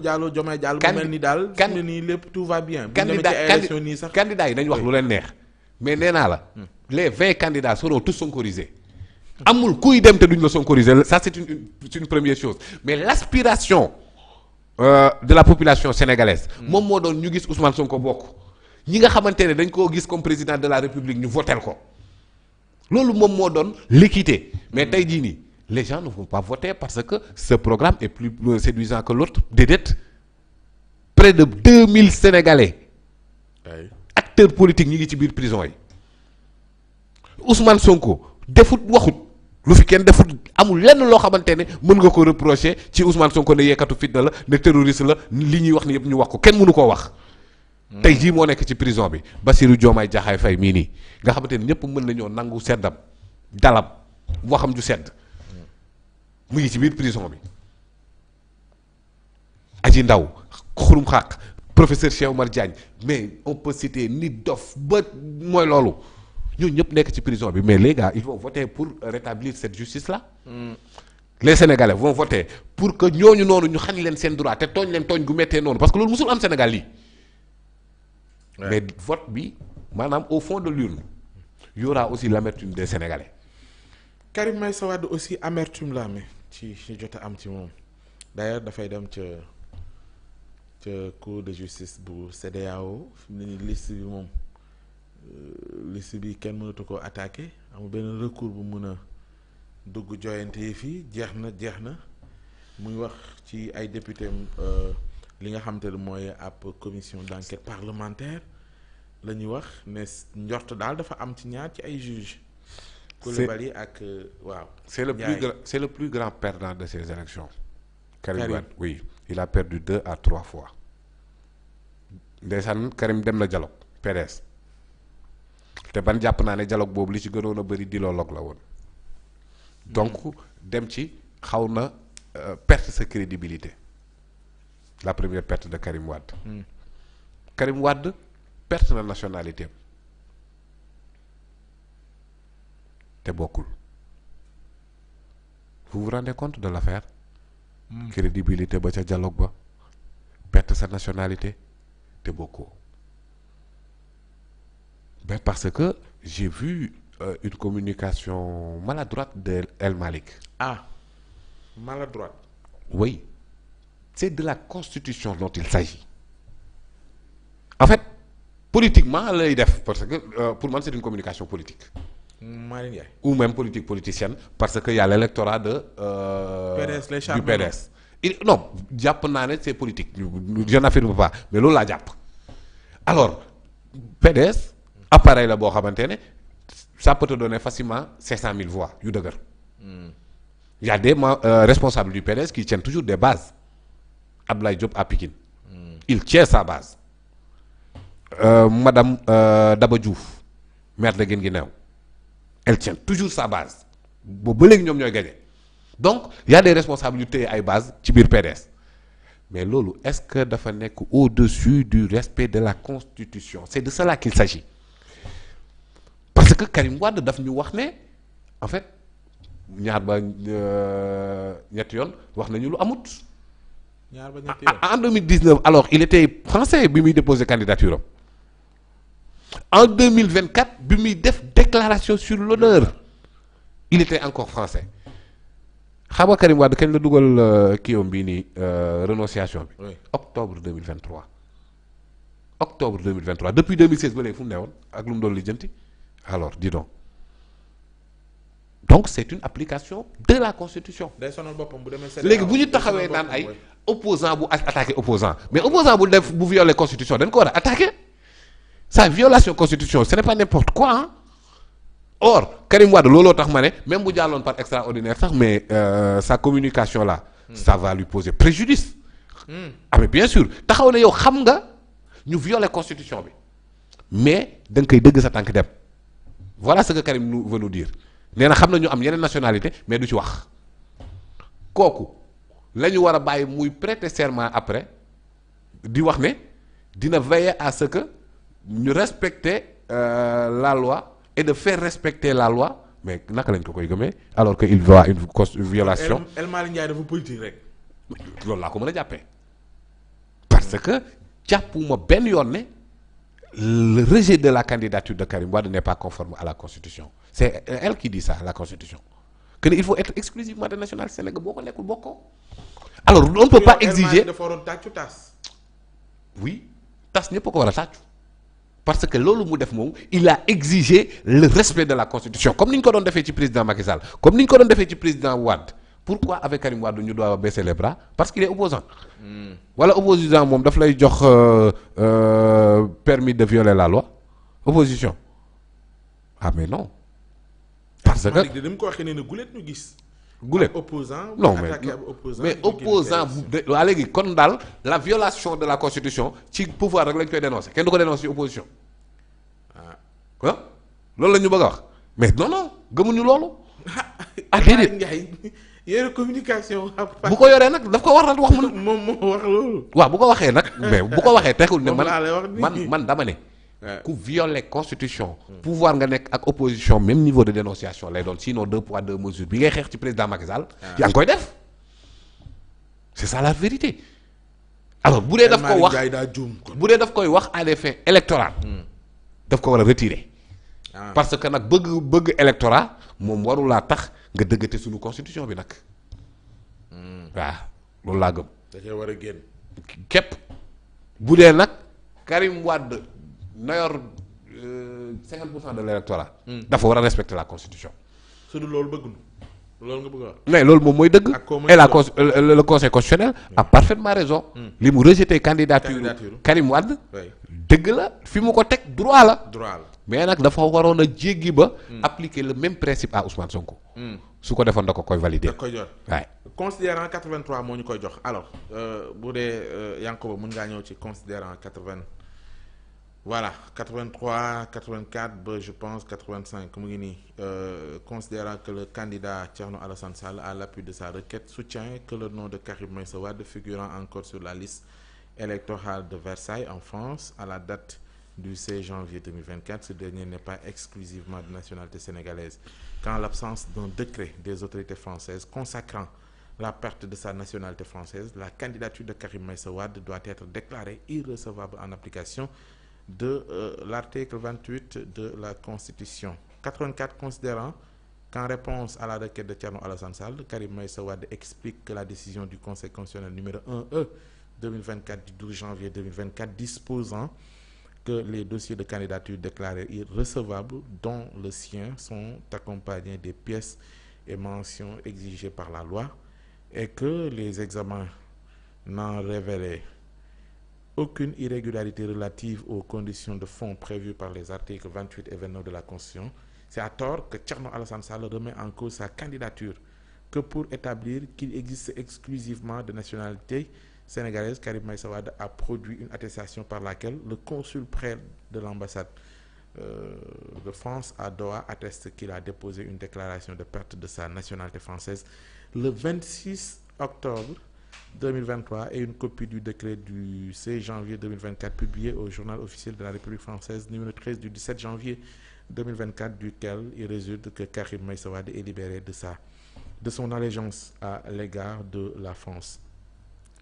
Diallo Diomaye Diallo mu mel ni daal fi mu ne nii lépp tout va bien. candidat yi dañu wax lu leen neex mais nee naa la les 20 candidats seront tous sonkorisés amul kuy dem te duñ la sonkoriser ça c'est une première chose mais l'aspiration de la population sénégalaise moom moo doon ñu gis Ousmane Sonko bokk ñi nga xamante ne dañ koo gis comme président de la République ñu votel ko loolu moom moo doon l'équité mais tey jii nii les gens ne vont pas voter parce que ce programme est plus séduisant que l'autre déedéet près de 2000 Sénégalais acteurs politiques ñi ngi ci biir prison yi Ousmane Sonko defut waxut lu fi kenn defut amul lenn loo xamante ne mën nga ko reprocher ci Ousmane Sonko ne yeekatu fitna la ne terroriste la li ñuy wax ni yëpp ñu wax ko kenn mënu koo wax. tey jii moo nekk ci prison bi Bassirou Diomaye Diakhar Faye mii nii nga xamante ne ñëpp mën nañoo nangu seddam dalam waxam ju sedd mu ngi ci biir prison bi. Aji Ndaw xurum xaq professeur Cheikh Oumar Diagne mais on peut citer nit dof ba mooy loolu. ñooñu ñëpp nekk ci prison bi mais les gars ils vont voter pour rétablir cette justice là. Les Sénégalais vont voter pour que ñooñu noonu ñu xañ leen seen droit te tooñ leen tooñ gu méttee noonu parce que loolu musul am Sénégal lii. mais vote bi maanaam au fond de l'urne y aura aussi l'amertume des Sénégalais. Karim Meïssa Wade aussi amertume la amee ci jot a am ci moom d'ailleurs dafay dem ca cour de justice bu CEDEAO fi mu ne nii liste bi moom. liste bi kenn mënatu ko attaqué amul benn recours bu mën a dugg joyante yi fii jeex na muy wax ci ay député li nga xam te ne mooy ab commission d'enquête parlementaire la ñuy wax ne njort daal dafa am ci ñaar ci ay juges. Coulibaly ak waaw. c'est le plus grand perdant de ces élections. Karim Wade oui il a perdu 2 à 3 fois. ndeysaan Karim dem na dialogue PDS. te ban jàpp naa ne dialogue boobu li ci gënoon a bëri dialogue la woon donc dem ci xaw na perte sa crédibilité la première perte de Karim Wade. Karim Wade perte na nationalité am te bokkul vous vous rendez compte de l'affaire. crédibilité ba ca dialogue ba perte sa nationalité te bokkoo. Ben parce que j'ai vu une communication maladroite de El Malick. Ah, maladroite. Oui, c'est de la constitution dont il s'agit. En fait, politiquement lay def parce que pour moi c'est une communication politique. Malick Ndiaye. Ou même politique politicienne parce que y a l'électorat de PDS les du PDS. Non, jàpp naa ne c'est politique. Je n'affirme pas, mais loolu laa jàpp. Alors, PDS. appareil la boo xamante ne ça peut te donner facilement 500 000 voix yu dëgër. Il y a des responsables du PDS qui tiennent toujours des bases. Abdoulaye Diop à Pikine. Il tient sa base. Madame Daba Diouf maire de Guinguinéo elle tient toujours sa base boobu ba léegi ñoom ñooy gagné donc il y a des responsables yu téye ay base ci biir PDS mais loolu est-ce que dafa nekk au-dessus du respect de la constitution c'est de cela qu'il s'agit. Parce que Karim Wade daf ñu wax ne en fait ñaar ba ñetti yoon wax nañu lu amut. ñaar ba ñetti yoon en 2019 alors il était français bi muy déposer candidature am en 2024 bi muy def déclaration sur l'honneur il était encore français xam nga Karim Wade kañ la dugal kii bii nii renonciation bi. Oui. octobre 2023 depuis 2016 ba léegi fu mu ne woon ak lu mu doon lijjanti. Alors dis donc c'est une application de la constitution. day sonal boppam bu demee léegi bu ñu taxawee naan ay opposant bu attaqué opposant mais opposant bu def bu violer constitution dañ ko war a attaquer sa violation constitution ce n'est pas n'importe quoi hein? Or Karim Wade looloo tax ma ne même bu jàlloon par extraordinaire sax mais sa communication là ça va lui poser préjudice. Ah mais bien sûr taxaw ne yow xam nga ñu violer constitution bi mais da nga koy dëgg sa tànk dem. Voilà ce que Karim veut nous dire nee na xam na ñu am yeneen nationalité mais du ci wax kooku la ñu war a bàyyi muy prêter serment après di wax ne dina veiller à ce que ñu respecter la loi et de faire respecter la loi mais naka lañ ko koy gëmee alors que il voit une violation. El Malick Ndiaye dafa politique rek. loolu laa ko mën a jàppee parce que jàppuma benn yoon ne le rejet de la candidature de Karim Wade n'est pas conforme à la constitution c'est elle qui dit ça la constitution que il faut être exclusivement de nationalité sénégalaise boo ko nekkul bokkoo alors on ne peut pas exiger dafa waroon tàccu tas. oui tas ñëpp a ko war a tàccu parce que loolu mu def moom il a exigé le respect de la constitution comme ni ñu ko doon defee ci président Macky Sall comme ni ñu ko doon defee ci président Wade pourquoi avec Karim Wade ñu doit baisser les bras parce qu'il est opposant wala opposition moom daf lay jox permis de violer la loi opposition ah mais non parce que Malick dama ko waxee ne gulet ñu gis. gulet opposant non mais opposant waa léegi kon daal la violation de la constitution ci pouvoir rek lañ koy dénoncer kenn du ko dénoncer ci opposition ah loolu la ñu bëgg a wax mais non gëmuñu loolu ah déedéet yore communication. bu ko yoree nag daf ko war a wax moom moo wax loolu. waaw bu ko waxee nag mais bu ko waxee tekkul ne man dama ne ku violer constitution pouvoir nga nekk ak opposition même niveau de dénonciation lay doon sinon 2 poids 2 mesures bi ngay xeex ci président Macky Sall yaa ngi koy def c'est ça la vérité alors bu dee daf ko wax bu dee daf koy wax à des fins électorales daf ko war a retirer parce que nag bëgg électorat moom warulaa tax nga dëggate suñu constitution bi nag waaw loolu laa gëm da cee war a génn képp bu dee nag Karim Wade na yor 50% de l'électorat dafa war a respecter la constitution su dul loolu bëgg loolu nga bëgg a wax mais loolu moom mooy dëgg et le conseil constitutionnel a parfaitement raison li mu rejeté candidature Karim Wade dëgg la fi mu ko teg droit la mais nag dafa waroon a jéggi ba appliquer le même principe à Ousmane Sonko su ko defoon da ko koy valider da koy jot waaye considérant 83 moo ñu koy jox alors bu dee Yankoba mën ngaa ñëw ci considérant 80 voilà 83 84 ba je pense 85 mu ngi nii considérant que le candidat Thierno Alassane Sall à l'appui de sa requête soutient que le nom de Karim Meïssa Wade figurant encore sur la liste électorale de Versailles en France à la date du 16 janvier 2024, ce dernier n'est pas exclusivement de nationalité sénégalaise qu'en l'absence d'un décret des autorités françaises consacrant la perte de sa nationalité française, la candidature de Karim Meïssa Wade doit être déclarée irrecevable en application de l'article 28 de la Constitution. 84 considérant qu'en réponse à la requête de Thierno Alassane Sall, Karim Meïssa Wade explique que la décision du Conseil constitutionnel numéro 1E 2024 du 12 janvier 2024 disposant que les dossiers de candidature déclarés irrecevables, dont le sien, sont accompagnés des pièces et mentions exigées par la loi et que les examens n'en révélaient aucune irrégularité relative aux conditions de fond prévues par les articles 28 et 29 de la Constitution, c'est à tort que Thierno Alassane Sall remet en cause sa candidature que pour établir qu'il existe exclusivement de nationalité sénégalaise. Karim Meïssa Wade a produit une attestation par laquelle le consul près de l'ambassade de France à Doha atteste qu'il a déposé une déclaration de perte de sa nationalité française le 26 octobre 2023 et une copie du décret du 16 janvier 2024 publié au journal officiel de la République française numéro 13 du 17 janvier 2024 duquel il résulte que Karim Meïssa Wade est libéré de son allégeance à l'égard de la France.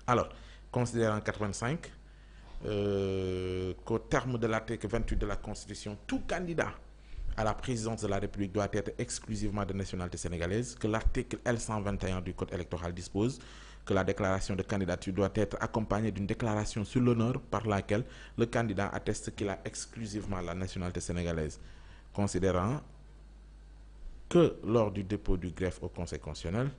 Alors, considérant 85 qu'au terme de l'article 28 de la Constitution, tout candidat à la présidence de la République doit être exclusivement de nationalité sénégalaise, que l'article L121 du Code électoral dispose que la déclaration de candidature doit être accompagnée d'une déclaration sur l'honneur par laquelle le candidat atteste qu'il a exclusivement la nationalité sénégalaise. Considérant que lors du dépôt du greffe au Conseil constitutionnel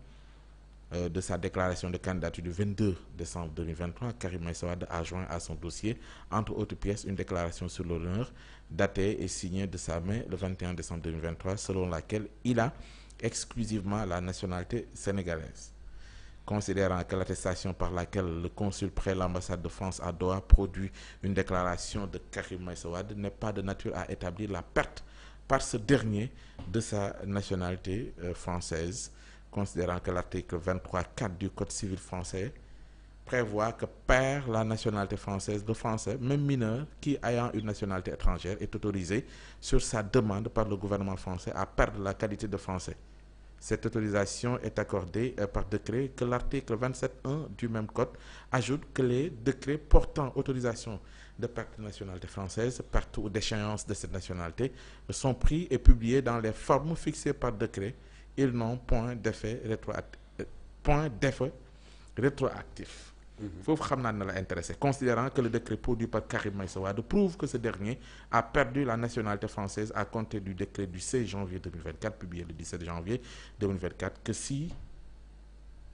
de sa déclaration de candidature du 22 décembre 2023, Karim Meïssa Wade a joint à son dossier, entre autres pièces, une déclaration sur l'honneur datée et signée de sa main le 21 décembre 2023, selon laquelle il a exclusivement la nationalité sénégalaise. Considérant que l'attestation par laquelle le consul près l'ambassade de France à Doha produit une déclaration de Karim Meïssa Wade n'est pas de nature à établir la perte par ce dernier de sa nationalité française, considérant que l'article 23.4 du Code civil français prévoit que perd la nationalité française, le français, même mineur, qui ayant une nationalité étrangère, est autorisé sur sa demande par le gouvernement français à perdre la qualité de français. Cette autorisation est accordée par décret que l'article 27.1 du même code ajoute que les décrets portant autorisation de perte de nationalité française, perte ou d'échéance de cette nationalité sont pris et publiés dans les formes fixées par décret. Ils n'ont point d'effet rétroactif. Foofu xam naa ne la intéressé, considérant que le décret produit par Karim Meïssa Wade prouve que ce dernier a perdu la nationalité française à compter du décret du 16 janvier 2024 publié le 17 janvier 2024, que si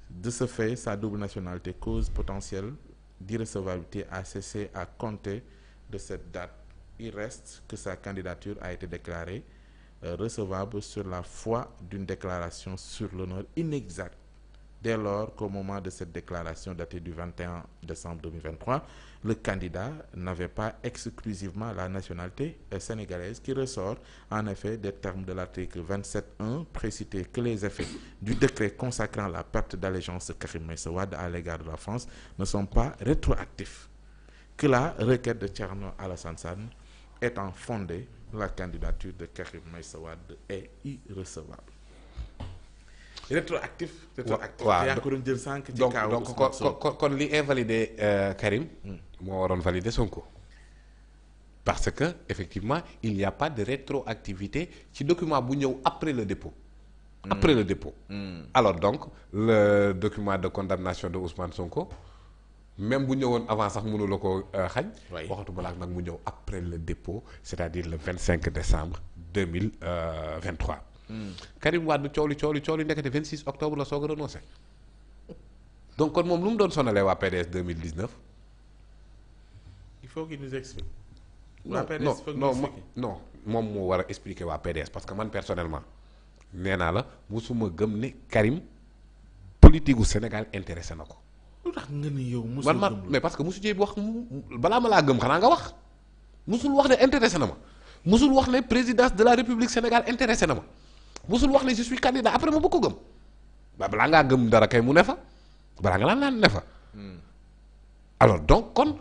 de ce fait sa double nationalité cause potentielle d'irrecevabilité a cessé à compter de cette date, il reste que sa candidature a été déclarée recevable sur la foi d'une déclaration sur l'honneur inexacte. Dès lors qu'au moment de cette déclaration datée du 21 décembre 2023, le candidat n'avait pas exclusivement la nationalité sénégalaise, qui ressort en effet des termes de l'article 27.1 précité que les effets du décret consacrant la perte d'allégeance de Karim Meïssa Wade à l'égard de la France ne sont pas rétroactifs, que la requête de Thierno Alassane Sall étant fondée, la candidature de Karim Meïssa Wade est irrecevable. Rétroactif. waaw yaa ngi ko doon jël sànq. ci donc kaawu kon li invalidé Karim. moo waroon valider Sonko. parce que effectivement il n'y a pas de rétroactivité ci document bu ñëw après le dépôt. après le dépôt. alors donc le document de condamnation de Ousmane Sonko même bu ñëwoon avant sax mënu la ko xañ. waxatuma la nag mu ñëw après le dépôt c'est-à-dire le 25 décembre 2023. Karim Wade coow li ndekete 26 octobre la soog a renoncé donc kon moom lu mu doon sonalee waa PDS 2019. il faut qu'il nous explique. non moom moo war a expliquer waa PDS parce que man personnellement nee naa la musuma gëm ne Karim politique gu Sénégal intéressé na ko. lu tax nga ni yow musul man mais parce que musu jee wax balaa ma laa gëm xanaa nga wax musul wax ne intéressé na ma musul wax ne présidence de la République Sénégal intéressé na ma. musul wax ne je suis candidat après ma bëgg ko gëm balaa ngaa gëm dara kay mu ne fa balaa nga naan ne fa alors donc kon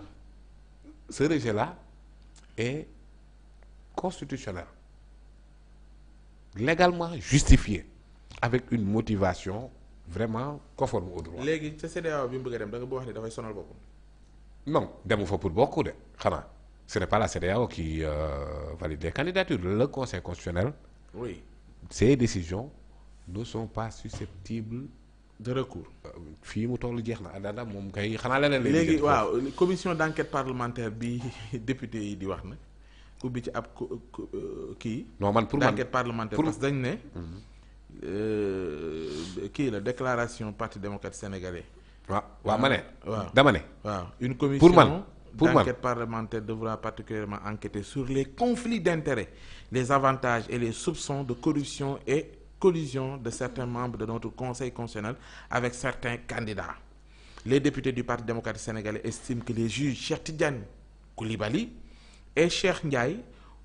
ce rejet là est constitutionnel légalement justifié avec une motivation vraiment conforme au droit. léegi ca CEDEAO bi mu bëgg a dem da nga boo wax ne dafay sonal boppam. non demu fa pour bokk de xanaa ce n'est pas la CEDEAO qui valide les candidatures le Conseil constitutionnel. oui. Ces décisions ne sont pas susceptibles de recours. fii mu toll jeex na dada moom kay xanaa leneen léegi waaw commission d'enquête parlementaire bi député yi di wax nag ubbi ci ab kii. non man pour man d'enquête parlementaire parce que dañ ne. kii la déclaration parti démocrate sénégalais. waaw ma ne. waaw dama ne. waaw une commission pour man d'enquête parlementaire devra particulièrement enquêter sur les conflits d'intérêts, les avantages et les soupçons de corruption et collusion de certains membres de notre Conseil constitutionnel avec certains candidats. Les députés du Parti démocratique sénégalais estiment que les juges Cheikh Tidiane Coulibaly et Cheikh Ndiaye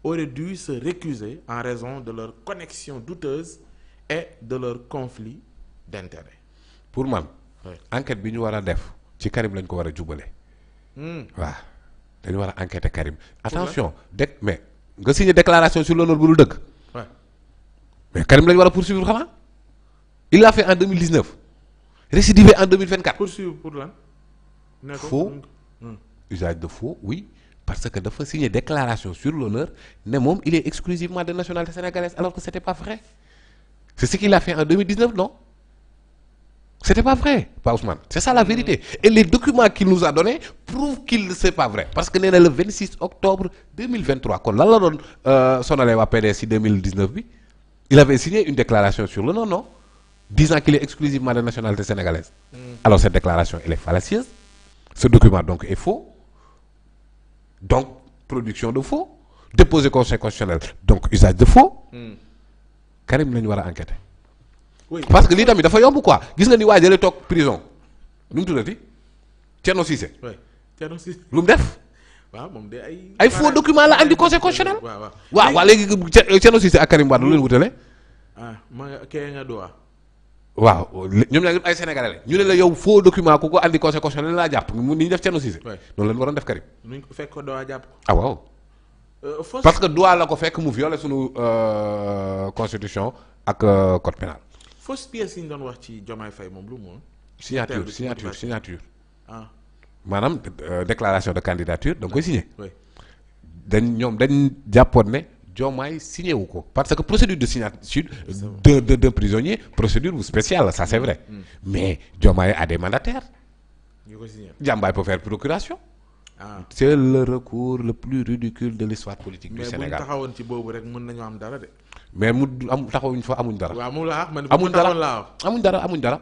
auraient dû se récuser en raison de leur connexion douteuse et de leur conflit d'intérêts. Pour man enquête bi ñu war a def ci Karim lañ ko war a jubale. waaw dañu war a enquêter Karim. attention mais nga signé déclaration sur l'honneur bu dul dëgg. mais Karim lañu war a poursuivre xanaa. il l'a fait en 2019. récidivé en 2024. poursuivre pour lan. faux usage de faux oui parce que dafa signé déclaration sur l'honneur ne moom il est exclusivement de nationalité sénégalaise alors que c'était pas vrai. c'est ce qu'il a fait en 2019 non. C'était pas vrai, pas Ousmane. C'est ça la vérité. Et les documents qu'il nous a donnés prouvent qu'il c'est pas vrai. Parce que nee na le 26 octobre 2023 kon lan la doon sonalee waa PDS ci 2019 bi il avait signé une déclaration sur le non disant qu'il est exclusivement de nationalité sénégalaise. Alors cette déclaration elle est fallacieuse. Ce document donc est faux. Donc production de faux. Déposé conseil constitutionnel donc usage de faux. Karim lañu war a enquêter. Oui. Parce que lii tamit dafa yomb quoi gis nga ni waa jële toog prison nu mu tuddati Thierno Cissé. oui Thierno Cissé. lu mu def. waaw moom de ay faux document la andi conseil constitutionnel. waaw léegi Thierno Cissé ak Karim Wade lu leen wutale. ma kee nga doa. waaw ñoom ñaar ay sénégalais ñu ne la yow faux document ku ko andi conseil constitutionnel laa jàpp ni ñu def Thierno Cissé. noonu la ñu waroon def Karim. nuñ ko fekk ko doa jàpp. ah waaw. parce que doa la ko fekk mu violé sunu constitution ak code pénal. fausse pièce yi ñu doon wax ci Diomaye Faye moom lu mu woon. signature. ah maanaam déclaration de candidature da nga koy signé. oui ñoom dañ jàppoon ne Diomaye signé wu ko parce que procédure de signature de prisonnier procédure bu spéciale la ça c'est vrai. Mais Diomaye a des mandataires. ñu ko signé. Diambaye peut faire procuration. ah C'est le recours le plus ridicule de l'histoire politique du Sénégal. mais bu ñu taxawoon ci boobu rek mën nañoo am dara de. mais mu taxawuñ fa amuñ dara. waaw moom la ah man bu amuñ ñu taxawoon dara laa wax. amuñ dara.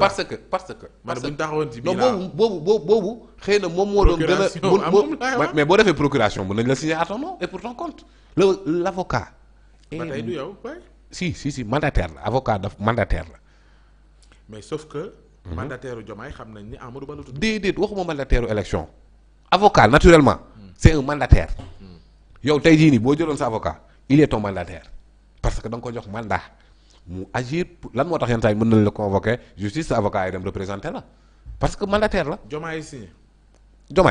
parce que man bu ñu taxawoon ci non biir boobu xëy na moom moo doon gën a mais boo defee procuration mën nañ la signer à ton nom et pour ton compte l'avocat ba tey du yow waay. si mandataire la avocat mandataire la. mais sauf que. mandataire u Diomaye xam nañ ni Amadou Ba la tudd. déedéet waxuma mandataire u élection. avocat naturellement. c'est un mandataire. yow tey jii nii boo jëloon sa avocat il est ton mandataire parce que da nga ko jox mandat mu agir lan moo tax yenn saa yi mën nañ la convoquer justice sa avocat yi dem représenter la parce que mandataire la. Diomaye signé. Diomaye